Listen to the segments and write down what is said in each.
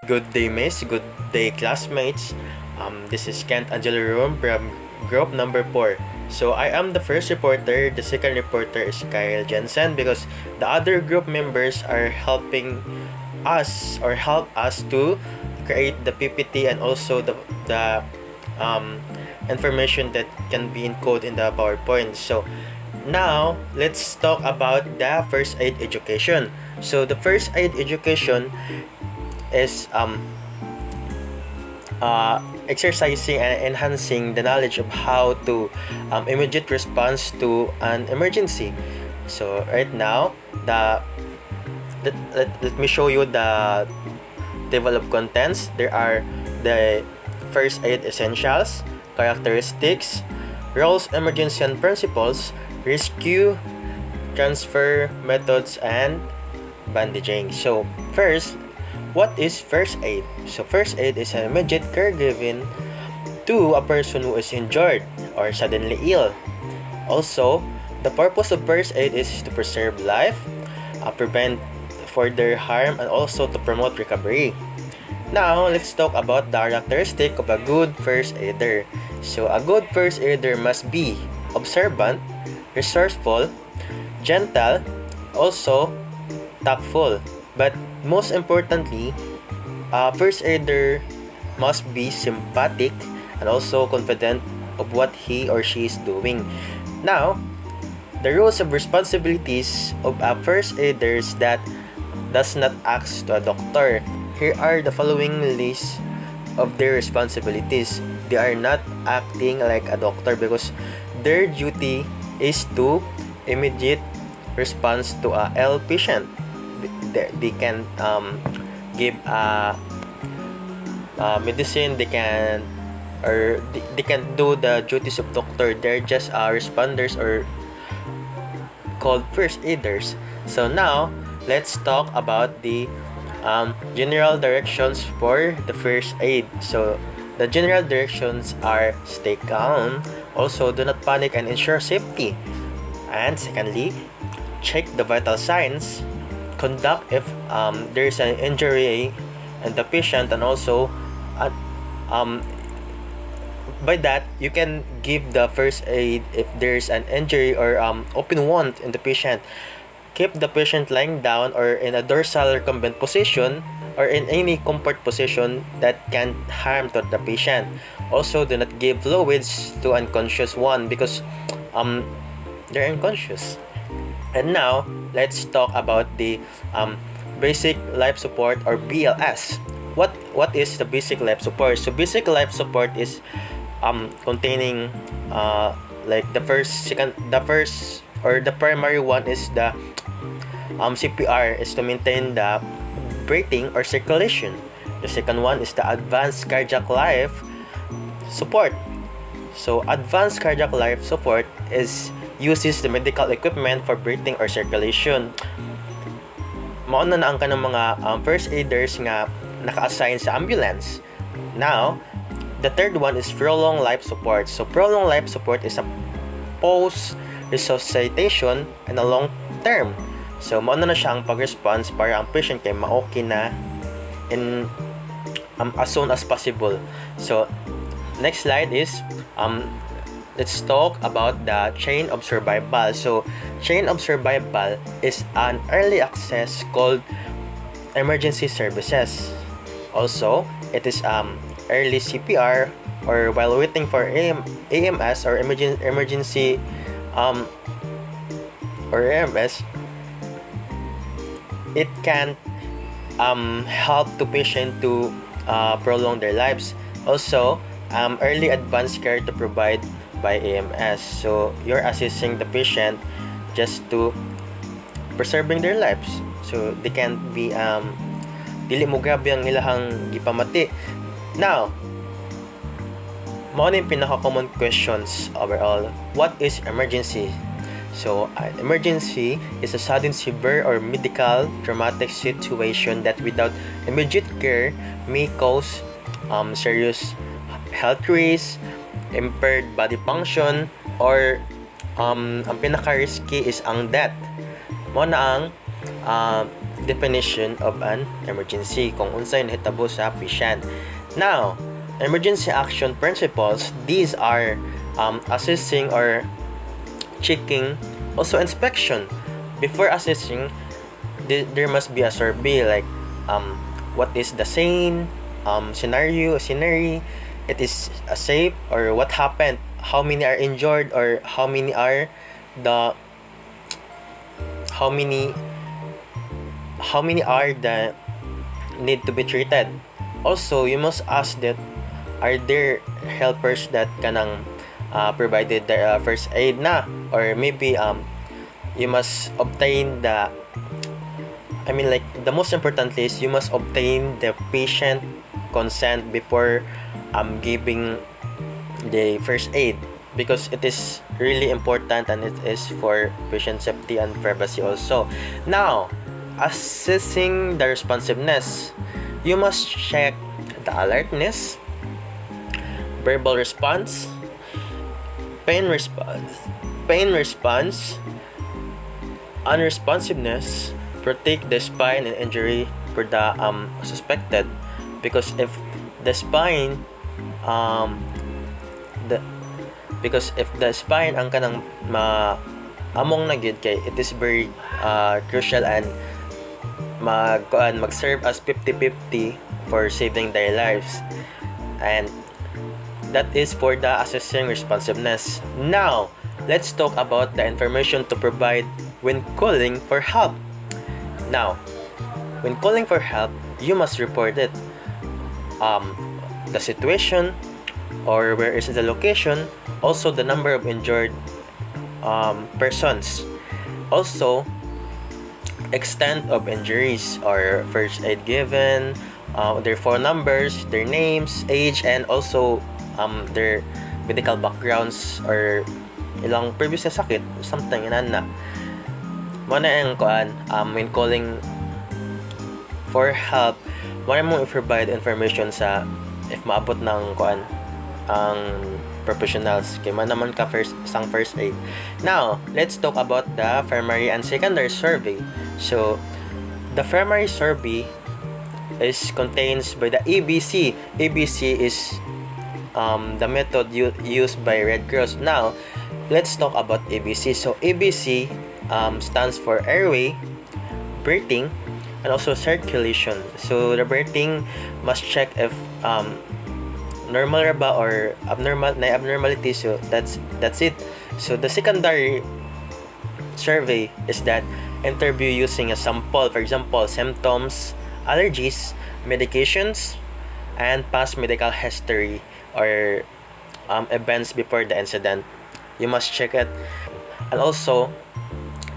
Good day, miss. Good day, classmates. This is Kent Angelo Room from group number 4. So, I am the first reporter. The second reporter is Kyle Jensen because the other group members are helping us or help us to create the PPT and also the information that can be encoded in the PowerPoint. So, now, let's talk about the first aid education. So, the first aid education is exercising and enhancing the knowledge of how to immediate response to an emergency. So right now, let me show you the table of contents. There are the first aid essentials, characteristics, roles, emergency and principles, rescue, transfer methods, and bandaging. So first, what is first aid? So first aid is an immediate care given to a person who is injured or suddenly ill. Also, the purpose of first aid is to preserve life, prevent further harm, and also to promote recovery. Now, let's talk about the characteristic of a good first aider. So a good first aider must be observant, resourceful, gentle, also tactful. But most importantly, first aider must be sympathetic and also confident of what he or she is doing. Now, the rules of responsibilities of a first aider is that does not act to a doctor. Here are the following list of their responsibilities. They are not acting like a doctor because their duty is to immediate response to a ill patient. They can give medicine. They can do the duties of doctor. They're just responders or called first aiders. So now let's talk about the general directions for the first aid. So the general directions are stay calm, also do not panic and ensure safety, and secondly, check the vital signs, conduct if there is an injury in the patient, and also by that you can give the first aid if there is an injury or open wound in the patient. Keep the patient lying down or in a dorsal recumbent position or in any comfort position that can harm to the patient. Also, do not give fluids to unconscious one because they're unconscious. And now, let's talk about the basic life support or BLS. What is the basic life support? So basic life support is containing like the primary one is the CPR is to maintain the breathing or circulation. The second one is the advanced cardiac life support. So advanced cardiac life support uses the medical equipment for breathing or circulation. Mauna na ang kanang mga first aiders nga naka-assign sa ambulance. Now, the third one is prolonged life support. So prolonged life support is a post-resuscitation and a long term. So mauna na siya ang pag-response para ang patient kay ma-okay na in as soon as possible. So next slide is let's talk about the chain of survival. So chain of survival is an early access called emergency services. Also, it is early CPR or while waiting for AMS or emergency or AMS. It can help the patient to prolong their lives. Also, early advanced care to provide by AMS. So you're assisting the patient just to preserving their lives. So they can be dili mo grabe ang ilahang gipamati. Now, mao ni pinaka-common questions overall. What is emergency? So, emergency is a sudden severe or medical traumatic situation that without immediate care may cause serious health risks, impaired body function, or ang pinaka-risky is ang death. Mo na ang definition of an emergency kung unsay nahitabo sa patient. Now, emergency action principles, these are assessing or checking, also inspection. Before assessing, there must be a survey like what is the scenario, it is safe, or what happened, how many are injured, or how many are the need to be treated. Also, you must ask that are there helpers that kanang provided the first aid na, or maybe you must obtain the the most important is you must obtain the patient consent before giving the first aid, because it is really important and it is for patient safety and privacy also. Now, assessing the responsiveness, you must check the alertness, verbal response, pain response, unresponsiveness, protect the spine and injury for the suspected, because if the spine if the spine ang kanang among na gyud kay it is very crucial and mag-serve as 50-50 for saving their lives, and that is for the assessing responsiveness. Now, let's talk about the information to provide when calling for help. Now, when calling for help, you must report it, the situation, or where is the location, also the number of injured persons, also extent of injuries or first aid given, their phone numbers, their names, age, and also their medical backgrounds or ilang previous na sakit, something inana. Muna ang when calling for help, muna mo i-provide information sa if maabot ng ang professionals kay man naman ka first aid. Now, let's talk about the primary and secondary survey. So, the primary survey is contains by the ABC. ABC is the method used by Red Cross. Now, let's talk about ABC. So, ABC stands for airway, breathing, and also circulation. So, the breathing must check if normal ba or abnormality. So that's it. So the secondary survey is that interview using a sample, for example, symptoms, allergies, medications, and past medical history or events before the incident. You must check it, and also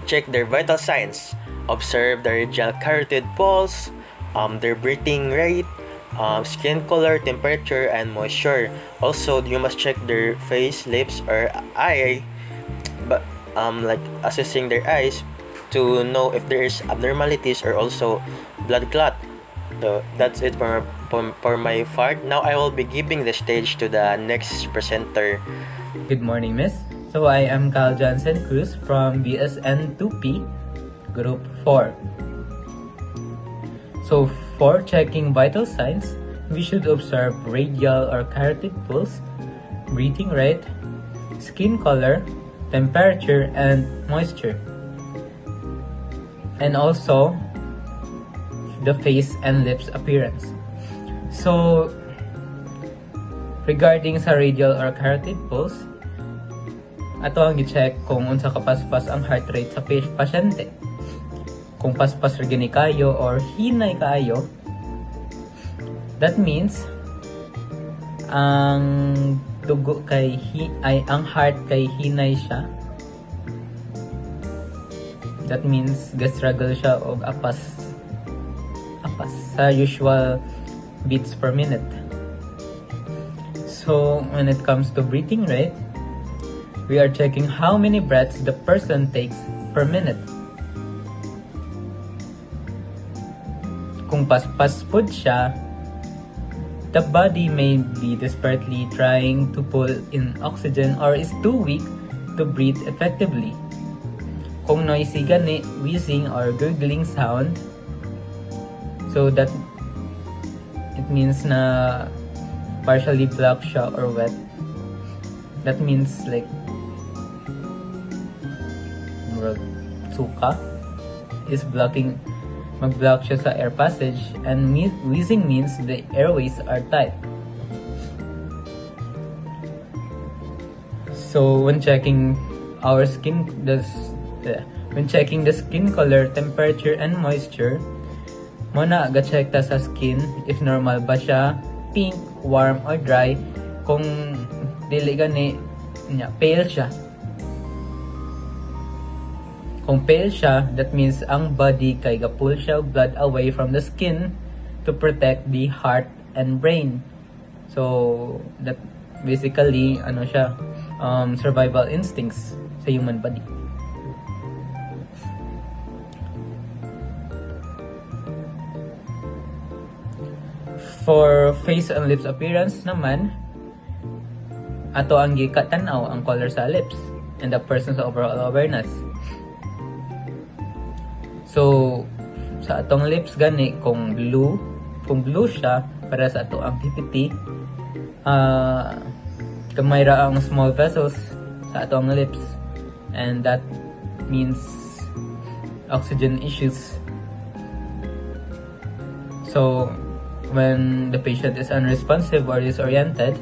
check their vital signs. Observe their radial carotid pulse, their breathing rate, skin color, temperature, and moisture. Also, you must check their face, lips, or eye, but like assessing their eyes to know if there is abnormalities or also blood clot. So that's it for my part. Now I will be giving the stage to the next presenter. Good morning, Miss. So I am Kyle Johnson Cruz from BSN 2P, Group 4. So for checking vital signs, we should observe radial or carotid pulse, breathing rate, skin color, temperature, and moisture. And also the face and lips appearance. So regarding sa radial or carotid pulse, ato ang i-check kung unsa kapaspas ang heart rate sa pasyente. Kung paspas ra gini kayo or hinay kayo, that means ang dugo kay ang heart kay hinay siya. That means ga-struggle siya og apas sa usual beats per minute. So when it comes to breathing rate, we are checking how many breaths the person takes per minute. Kung paspas pud siya, the body may be desperately trying to pull in oxygen or is too weak to breathe effectively. Kung noisy gani, wheezing or gurgling sound, So that it means na partially blocked siya or wet. That means like suka is blocking, mag-block siya sa air passage, and wheezing means the airways are tight. So when checking our skin, when checking the skin color, temperature, and moisture, muna ga-check ta sa skin if normal ba siya, pink, warm, or dry. Kung dili gani, pale siya. Kung pale siya, that means ang body kay ga-pull siya blood away from the skin to protect the heart and brain. So that basically ano siya, survival instincts sa human body. For face and lips appearance naman, ato ang gikatanaw ang color sa lips and the person's overall awareness. So, sa atong lips gani, kung blue siya, para sa ato ang PPT, kamay ra ang small vessels sa atong lips, and that means oxygen issues. So, when the patient is unresponsive or disoriented,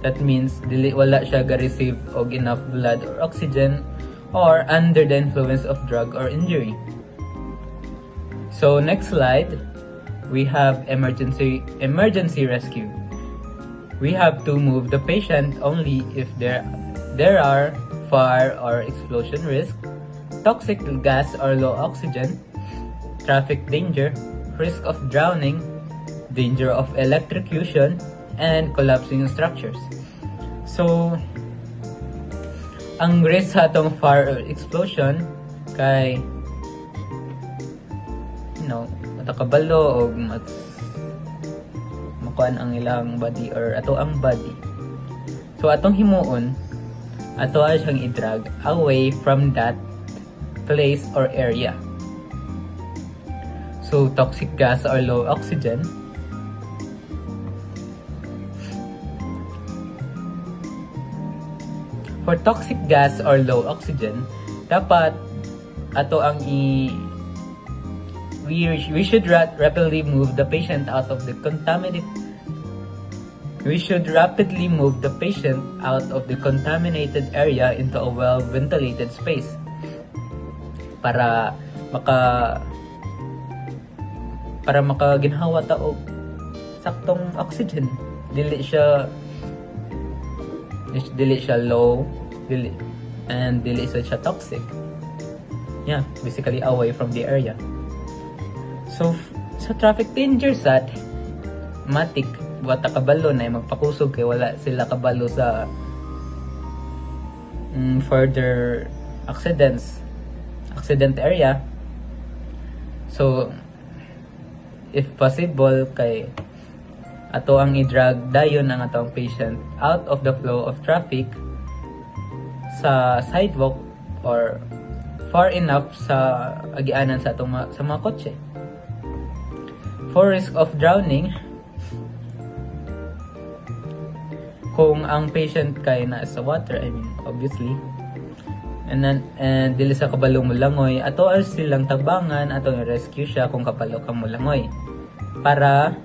that means dili wala siya ga-receive og enough blood or oxygen, or under the influence of drug or injury. So next slide, we have emergency rescue. We have to move the patient only if there are fire or explosion risk, toxic gas or low oxygen, traffic danger, risk of drowning, danger of electrocution, and collapsing structures. So ang risk sa atong fire or explosion kay matakabalo o makuan ang ilang body or ato ang body. So atong himuon, ato siyang i-drag away from that place or area. So toxic gas or low oxygen, for toxic gas or low oxygen, dapat ato ang we should rapidly move the patient out of the contaminated area into a well-ventilated space para makaginhawa ta og saktong oxygen. Dili siya low, dili siya toxic. Yeah, basically away from the area. So, sa traffic danger sat, matik, wata kabalo na magpakusog kay wala sila kabalo sa further accident area. So, if possible, kay ato ang i-drag dayon ang atong patient out of the flow of traffic sa sidewalk or far enough sa agianan sa atong sa mga kotse. For risk of drowning, kung ang patient kay na sa water, I mean obviously, and dili sa kabalo mo langoy, ato ay silang tabangan, ato i-rescue siya kung kabalo ka mo langoy para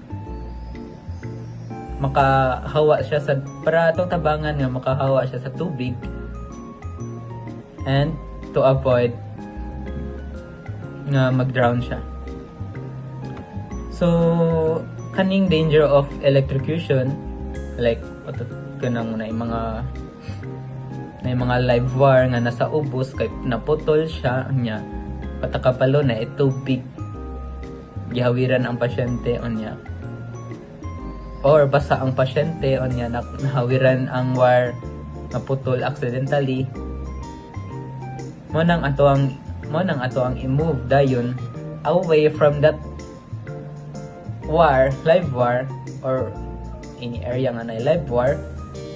makahawa siya para atong tabangan nga makahawa siya sa tubig and to avoid nga mag-drown siya. So, kaning danger of electrocution, like kanang na mga live wire nga nasa ubos kay naputol siya nya patakapalo na tubig gihawiran ang pasyente onya, or basta ang pasyente onya nahawiran ang wire naputol accidentally, mo nang ato ang i-move dayon away from that live wire or any area nga na live wire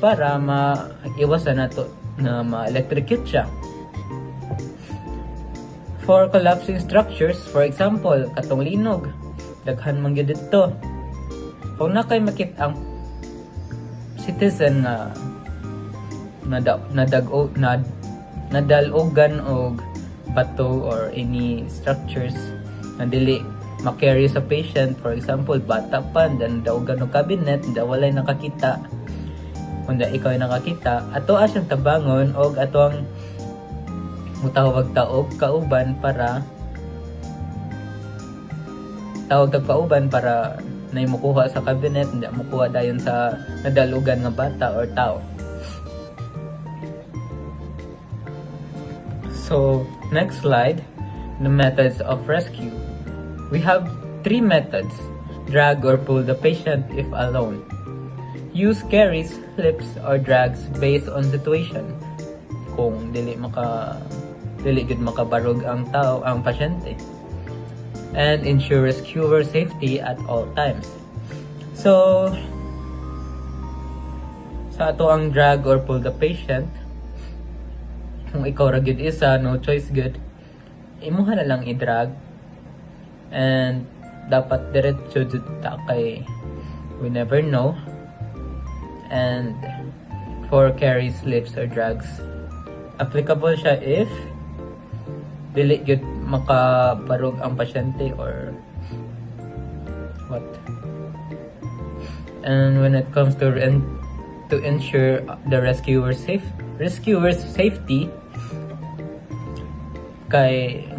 para maiwasan nato na ma-electrocute siya. For collapsing structures, for example, katong linog, daghan man gyud dito. Kung nakay makit ang citizen na nadalogan og bato or any structures na dili makarry sa patient, for example bata pa dan daogan og cabinet da walay nakakita, kunda ikaw ay nakakita, ato siyang tabangon og atong mutawag taog kauban para na mukuha sa cabinet, hindi mukuha dayon sa nadalugan nga bata or tao. So, next slide, the methods of rescue. We have 3 methods: drag or pull the patient if alone, use carries, flips, or drags based on situation. Kung dili gud makabarog ang tao, ang pasyente, and ensure rescuer safety at all times. So, sa ato ang drag or pull the patient, kung ikaw ra gud isa, no choice gud, imuha na lang i-drag, and dapat diretso jud ta kay we never know. And for carries, lifts, or drags, applicable siya if dili gud makabarog ang pasyente or what. And when it comes to ensure the rescuer's safety, kay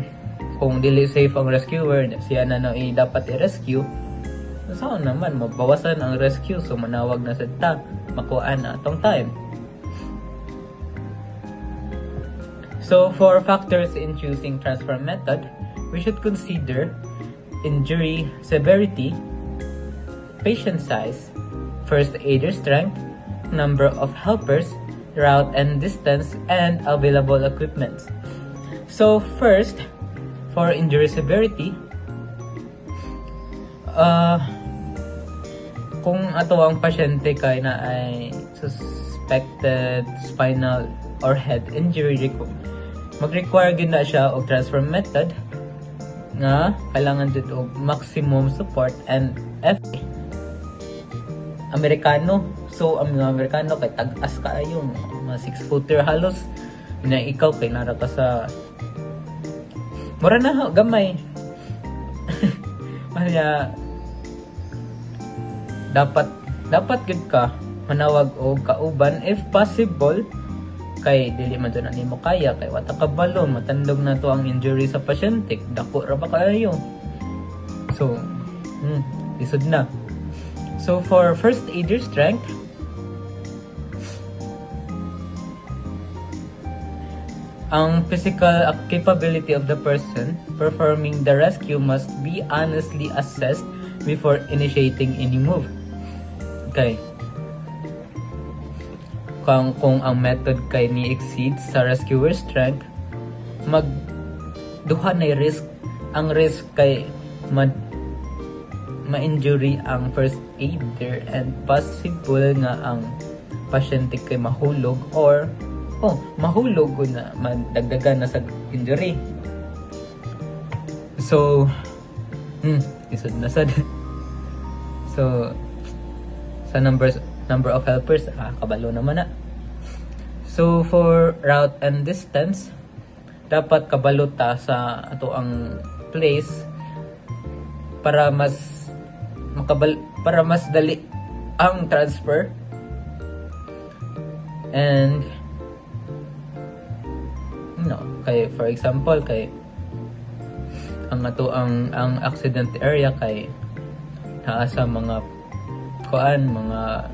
kung dili safe ang rescuer, siya na dapat i-rescue, saan naman mabawasan ang rescue, so manawag na sa ta makuha na atong time. So for factors in choosing transfer method, we should consider injury severity, patient size, first aider strength, number of helpers, route and distance, and available equipment. So first, for injury severity, kung ato ang pasyente kay na ay suspected spinal or head injury, mag-require gid na siya og transfer method nga kailangan jud og maximum support and Amerikano. So ang mga Amerikano kay tag-as kaayo, mga 6-footer halos, na ikaw kay nara ka sa mura na gamay. Kaya dapat gud ka manawag og kauban if possible, kay dili man na nimo kaya, kay wata ka balo, matandog na to ang injury sa pasyente, dako ra pa kayo. So lisod na. So for first aider strength, ang physical capability of the person performing the rescue must be honestly assessed before initiating any move. Okay. Kung ang method kay ni exceeds sa rescuer strength, duha na risk. Ang risk kay ma-injury ang first aider and possible nga ang pasyente kay mahulog or mahulog na madagdagan na sa injury. So isod na sad. So sa number of helpers, kabalo naman na. So for route and distance, dapat kabalo ta sa ato ang place para mas dali ang transfer. And kay for example kay ang ato ang accident area kay naa sa mga mga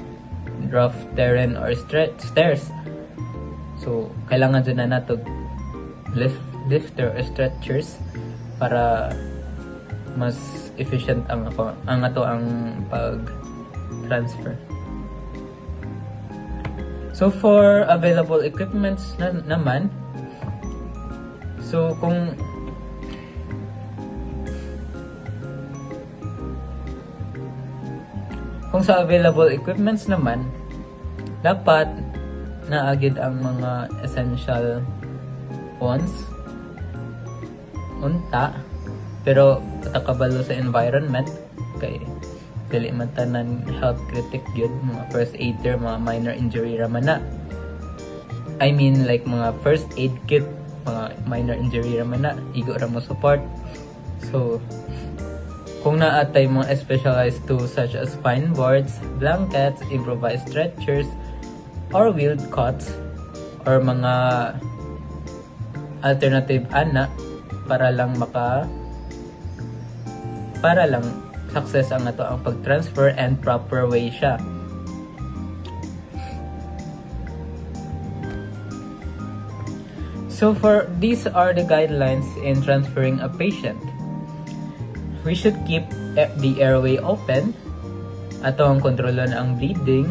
rough terrain or stairs. So kailangan dyan na nato lifter or stretchers para mas efficient ang ato ang pag-transfer. So for available equipments naman, so kung sa available equipments naman, dapat naagid ang mga essential ones unta, pero patakabalo sa environment kay dili man tanan health critic gyud, mga first aider, mga minor injury ra man na. I mean like mga first aid kit, mga minor injury ra man na, igo ra mo support. So kung naatay mga specialized tools such as spine boards, blankets, improvised stretchers, or wheeled cots, or mga alternative ana para lang success ang ato ang pag-transfer and proper way siya. So these are the guidelines in transferring a patient. We should keep the airway open, atong kontrolon ang bleeding,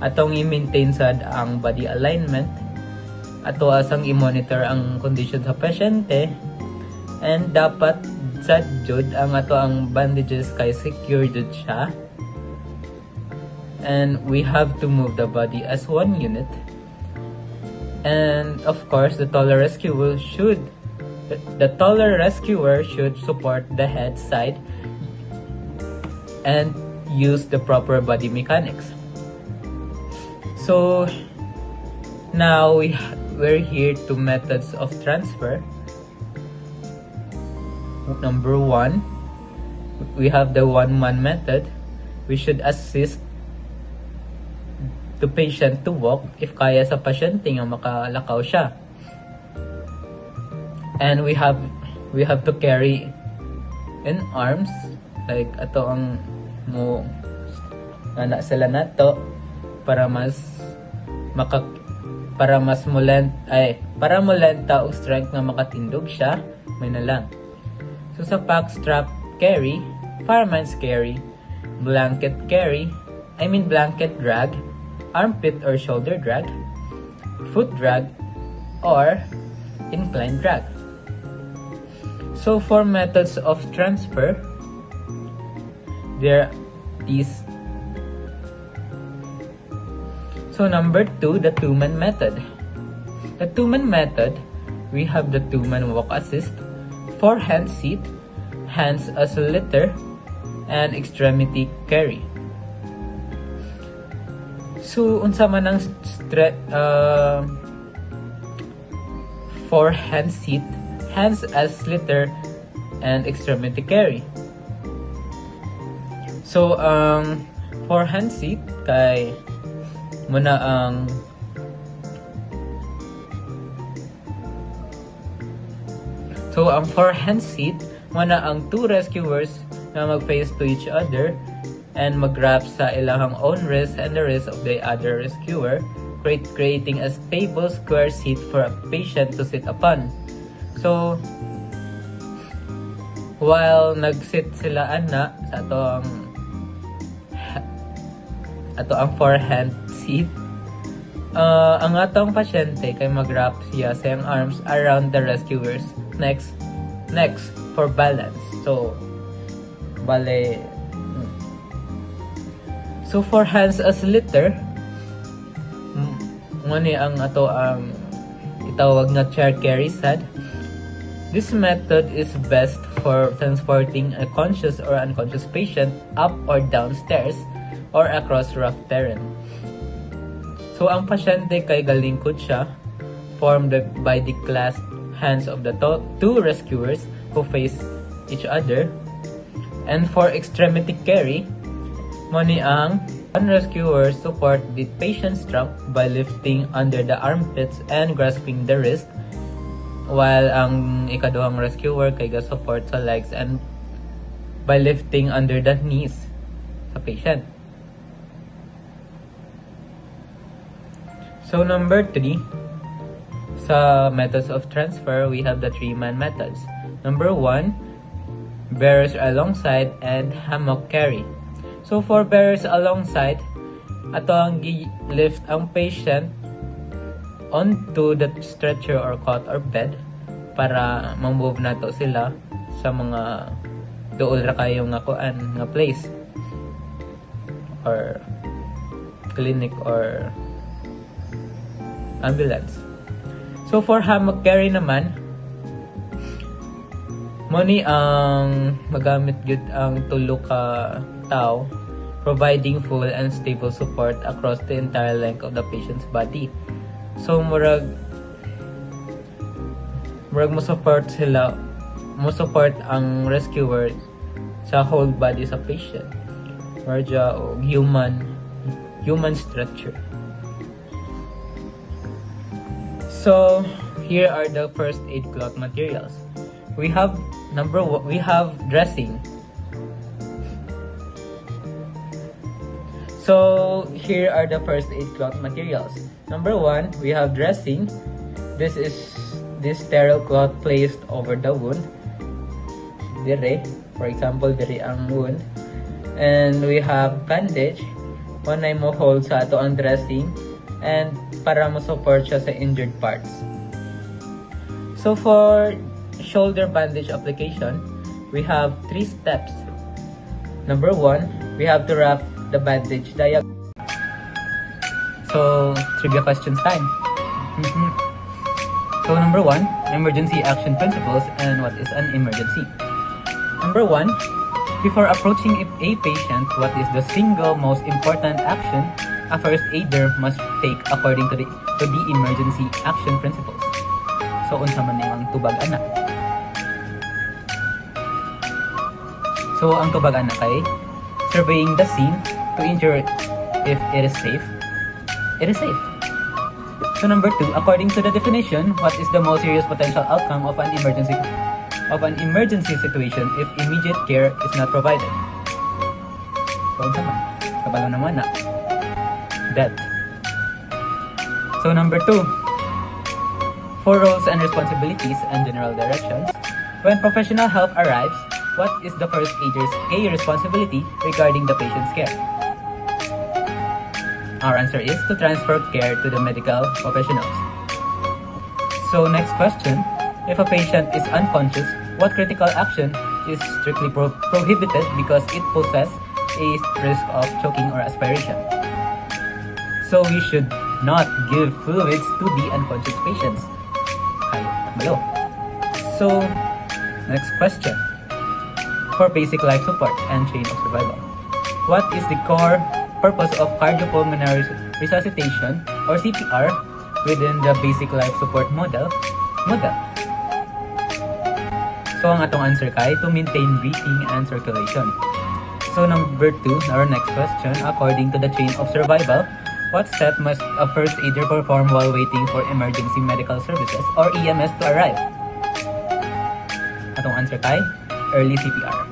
atong i-maintain sad ang body alignment, ato asang i-monitor ang condition sa pasyente, and dapat sad jud ang ato ang bandages kay secure jud siya. And we have to move the body as one unit. And of course, the taller rescuer should support the head side and use the proper body mechanics. So now we're here to methods of transfer. Number 1, we have the one-man method. We should assist the patient to walk if kaya sa pasyente nga makalakaw siya. And we have to carry in arms, like ato ang mo ana sila nato para mulenta og strength nga makatindog siya, may na lang. So sa pack strap carry, fireman's carry, blanket drag, armpit or shoulder drag, foot drag, or incline drag. So for methods of transfer, there is number 2, the two-man method. The two-man method, we have the two-man walk assist, forehand seat, hands as a litter, and extremity carry. So unsa man ang forehand seat, hands as litter, and extremity carry. So forehand seat kay muna ang forehand seat muna ang two rescuers na mag-face to each other and mag-wrap sa ilahang own wrist and the wrist of the other rescuer, creating a stable square seat for a patient to sit upon. So while nag-sit sila ana sa ato ang forehand seat, ang atong pasyente kay mag-wrap siya sa iyang arms around the rescuer's next for balance. So for hands as litter, ngani ang ato ang itawag na chair carry sad. This method is best for transporting a conscious or unconscious patient up or down stairs or across rough terrain. So ang pasyente kay galingkod siya, formed by the clasped hands of the two rescuers who face each other. And for extremity carry, mani ang one rescuer support the patient's trunk by lifting under the armpits and grasping the wrist, while ang ikaduhang rescuer kay ga-support sa legs and by lifting under the knees sa patient. So number 3, sa methods of transfer, we have the three-man methods. Number 1, bearers alongside and hammock carry. So for bearers alongside, ato ang lift ang patient onto the stretcher or cot or bed para ma-move nato sila sa mga dool ra kayo nga kuan nga place or clinic or ambulance. So for hammock carry naman, Money ang magamit gyud ang tulo ka tao, providing full and stable support across the entire length of the patient's body. So murag mo support ang rescuer sa whole body sa patient. Murag o human structure. So here are the first aid cloth materials. We have dressing. So here are the first aid cloth materials. Number 1, we have dressing. This is this sterile cloth placed over the wound. Dire, for example, dire ang wound. And we have bandage. Manay mo hold sa ato ang dressing and para mo support siya sa injured parts. So for shoulder bandage application, we have 3 steps. Number 1, we have to wrap the bandage diagonally. So, trivia questions time. So, number 1, emergency action principles and what is an emergency. Number 1, before approaching a patient, what is the single most important action a first aider must take according to the emergency action principles? So, unsa man ang tubag ana? So, ang tubag ana kay surveying the scene to ensure if it is safe. It is safe. So, number 2, according to the definition, what is the most serious potential outcome of an emergency situation if immediate care is not provided? So, unsa man? Kabalo naman na. Death. So, number 2, for roles and responsibilities and general directions. When professional help arrives, what is the first aider's key responsibility regarding the patient's care? Our answer is to transfer care to the medical professionals. So next question, if a patient is unconscious, what critical action is strictly prohibited because it poses a risk of choking or aspiration? So we should not give fluids to the unconscious patients. So next question, for basic life support and chain of survival, what is the core purpose of cardiopulmonary resuscitation or CPR within the basic life support model? So ang atong answer kay to maintain breathing and circulation. So number 2, our next question, according to the chain of survival, what step must a first aider perform while waiting for emergency medical services or EMS to arrive? Atong answer kay early CPR.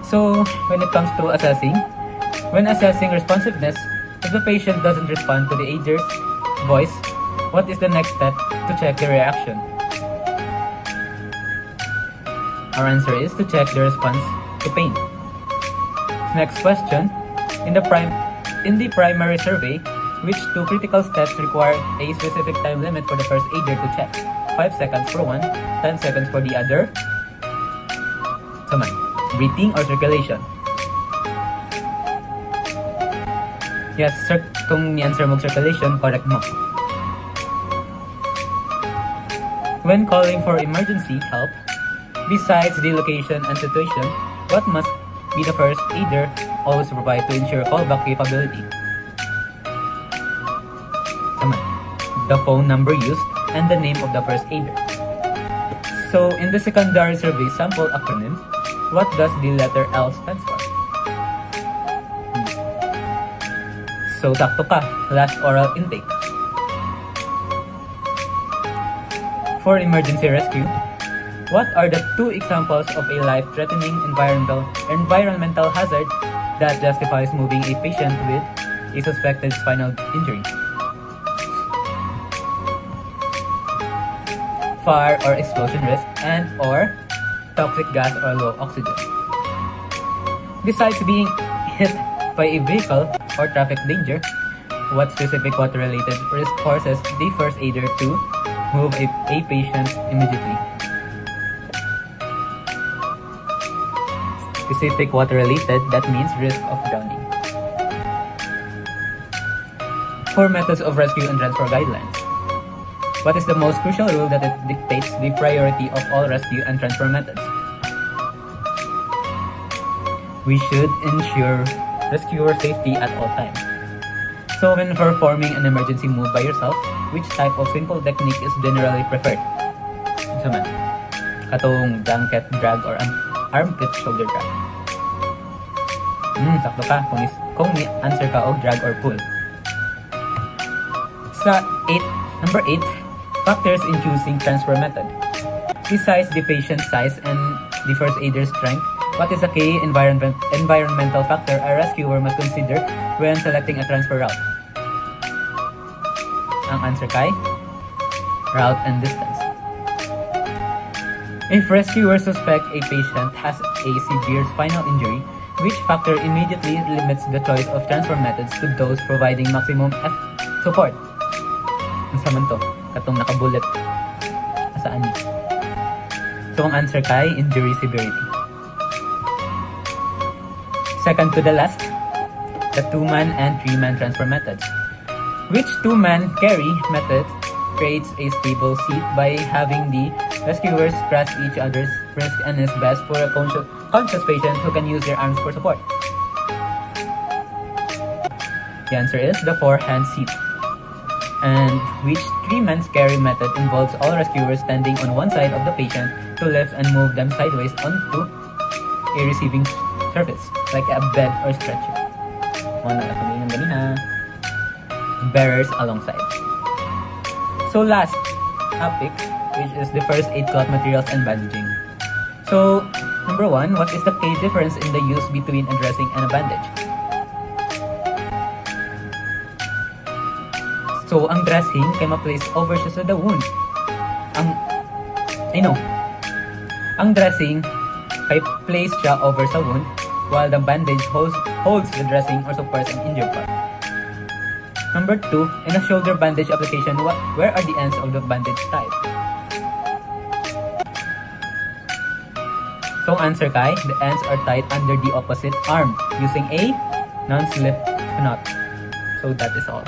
So when it comes to when assessing responsiveness, if the patient doesn't respond to the aider's voice, what is the next step to check the reaction? Our answer is to check the response to pain. Next question, in the primary survey, which 2 critical steps require a specific time limit for the first aider to check? 5 seconds for one, 10 seconds for the other. Breathing or circulation? Yes, kung ni-answer mo circulation, correct mo. When calling for emergency help, besides the location and situation, what must be the first aider always provide to ensure callback capability? The phone number used and the name of the first aider. So, in the secondary survey sample acronym, what does the letter L stand for? So, sakto ka. Last oral intake. For emergency rescue, what are the 2 examples of a life-threatening environmental hazard that justifies moving a patient with a suspected spinal injury? Fire or explosion risk and or toxic gas or low oxygen. Besides being hit by a vehicle or traffic danger, what specific water-related risk forces the first aider to move a patient immediately? Specific water-related, that means risk of drowning. For methods of rescue and transfer guidelines, What is the most crucial rule that it dictates the priority of all rescue and transfer methods? We should ensure rescuer safety at all times. So when performing an emergency move by yourself, which type of simple technique is generally preferred? Ito man, katong blanket drag or armpit shoulder drag. Sakto ka kung may answer ka og drag or pull. Sa number 8, factors in choosing transfer method. Besides the patient size and the first aider's strength, what is a key environmental factor a rescuer must consider when selecting a transfer route? Ang answer kay route and distance. If rescuers suspect a patient has a severe spinal injury, which factor immediately limits the choice of transfer methods to those providing maximum support? Ang saman to, katong nakabullet asaan ni. So ang answer kay injury severity. Second to the last, the 2-man and 3-man transfer methods. Which 2-man carry method creates a stable seat by having the rescuers grasp each other's wrist and is best for a conscious patient who can use their arms for support? The answer is the 4-hand seat. And which 3-man carry method involves all rescuers standing on one side of the patient to lift and move them sideways onto a receiving surface, like a bed or stretcher. Bearers alongside. So last topic, which is the first aid cloth materials and bandaging. So number 1, what is the key difference in the use between a dressing and a bandage? So ang dressing kay ma-place over siya sa the wound. Ang dressing kay place siya over sa wound, while the bandage holds the dressing or supports an injured part. Number 2, in a shoulder bandage application, where are the ends of the bandage tied? So answer kay, the ends are tied under the opposite arm using a non-slip knot. So that is all.